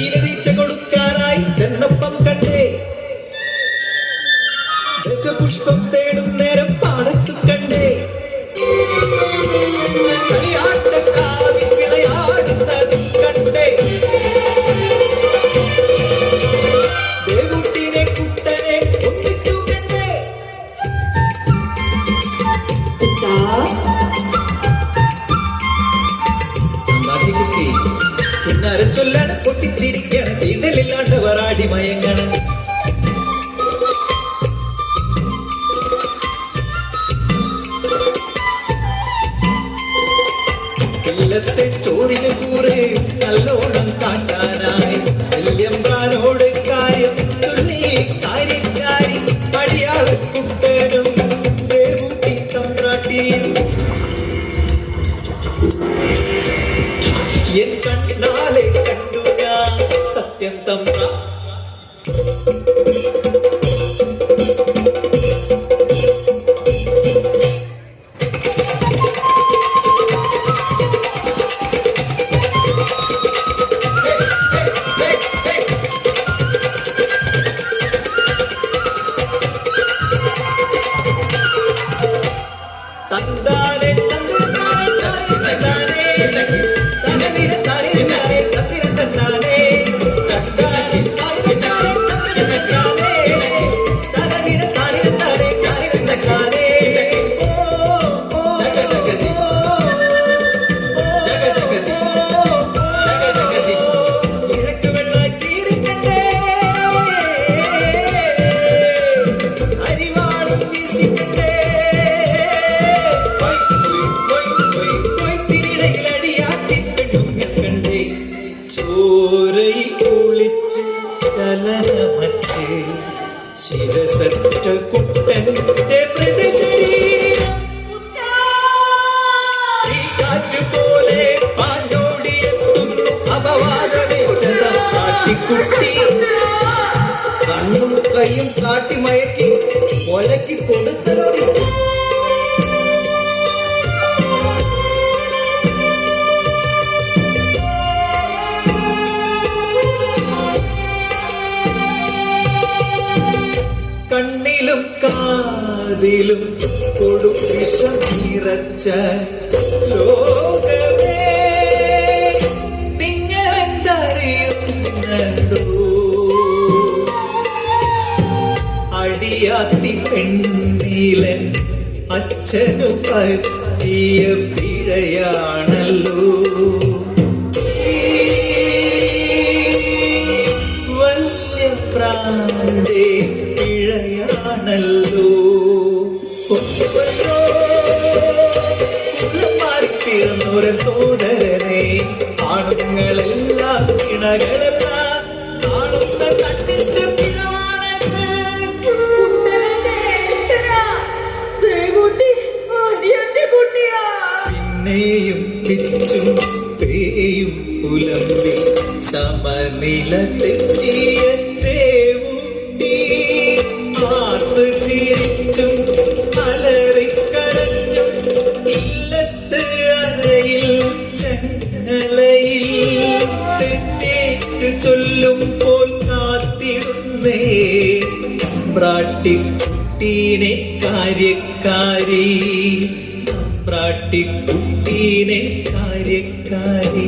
മീനതീറ്റ കൊടുക്കാനായി ചെന്നപ്പം കണ്ടേ ദശപുഷ്പം തേടും നേരം പാടത്തു കണ്ടേ കളിയാട്ടക്കാവിൽ വിളയാടുന്നതും കണ്ടേ ദേവുട്ടിനെ കുട്ടനെ ഒന്നിച്ചു കണ്ടേ കുട്ടി കിന്നാരം ചൊല്ലാണ് പൊട്ടിച്ചിരിക്കണം തീണ്ടലില്ലാണ്ടവർ ആടി മയങ്ങണം ഇല്ലത്തെ ചോറിന് കൂറ് നല്ലോണം കാട്ടാനായി വല്യമ്പാനോട് കാര്യം ചൊല്ലി കാര്യക്കാരി പടിയാള കുട്ടനും ദേവുട്ടി തമ്പ്രാട്ടിയും എൻ കണ്ണാലെ കണ്ടു ഞാൻ സത്യം തമ്പ്ര തന്താനെ ചോരയിൽ കുളിച്ച് ചലനമറ്റേ ശിരസറ്റ കുട്ടന്റെ മൃതശരീരം ഈ കാറ്റുപോലെ പാഞ്ഞോടിയെത്തുന്നു അപവാദമേറ്റ കാട്ടിക്കുട്ടി കണ്ണും കൈയും കാട്ടി മയക്കി കൊലക്കി കൊടുത്തലോടി കണ്ണിലും കാതിലും കൊടുവിഷം നിറച്ച ലോകമേ നിങ്ങളെന്തറിയുന്നുണ്ടോ അടിയാത്തി പെണ്ണിലൻ അച്ഛനു പറ്റിയ പിഴയാണല്ലോ വല്യ പ്രാന്തേ പിഴയാണല്ലോ മാറിത്തീർന്നൊരു സോദരനെ ആണുങ്ങളെല്ലാം ഇണകളല്ല കാണുന്ന കണ്ണിന്റെ പിഴവാണത് പിന്നെയും പിച്ചും പേയും പുലമ്പി സമനില തെറ്റിയ ദേവുട്ടി മാർത്ത് ചിരിച്ചും അലറിക്കരഞ്ഞും ഇല്ലത്ത് അറയിൽ ചങ്ങലയിൽ തെറ്റേറ്റു ചൊല്ലുമ്പോൾ കാത്തിടുന്നേ പ്രാട്ടിക്കുട്ടീനെ കാര്യക്കാരി പ്രാട്ടിക്കുട്ടീനെ കാര്യക്കാരി